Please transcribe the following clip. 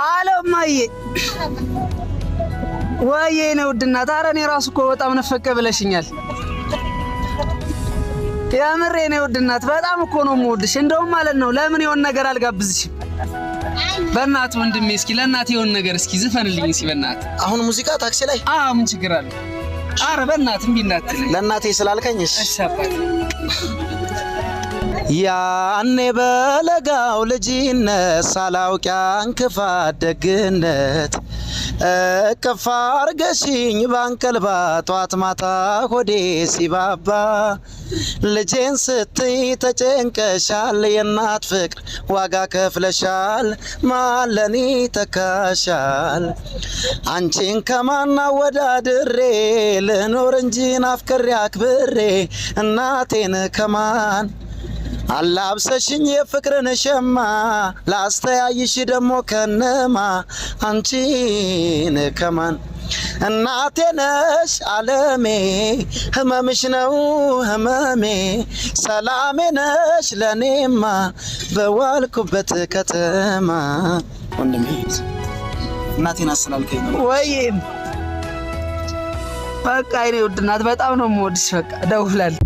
አለማዬ ወይዬ ነው ድናት ኧረ እኔ ራሱ እኮ በጣም ነፈቀ ብለሽኛል ያምሬ ነው ድናት በጣም እኮ ነው የምወድሽ እንደውም ማለት ነው ለምን የሆነ ነገር አልጋብዝሽም በእናት ወንድሜ እስኪ ለእናት የሆነ ነገር እስኪ ዝፈንልኝ እስኪ በእናት አሁን ሙዚቃ ታክሲ ላይ ምን ችግር አለ ኧረ በእናት እምቢናት ለእናቴ ስላልከኝሽ እሺ አባቴ ያኔ በለጋው ልጅነት ሳላውቅ እንክፋት ደግነት እቅፍ አርገሽኝ ባንቀልባ ጧት ማታ ሆዴ ሲባባ ልጄን ስትይ ተጨንቀሻል የእናት ፍቅር ዋጋ ከፍለሻል ማለኒ ተካሻል አንቺን ከማን አወዳድሬ ልኖር እንጂ ናፍቀሬ አክብሬ እናቴን ከማን አላብሰሽኝ የፍቅርን ሸማ ላስተያይሽ ደሞ ከነማ አንቺን ከማን እናቴ ነሽ ዓለሜ ህመምሽ ነው ህመሜ ሰላሜ ነሽ ለኔማ በዋልኩበት ከተማ ወንድሜ እናቴን አስላልከኝ ነው ወይ በቃ እኔ ውድ እናት በጣም ነው የምወድሽ በቃ ደውላለሁ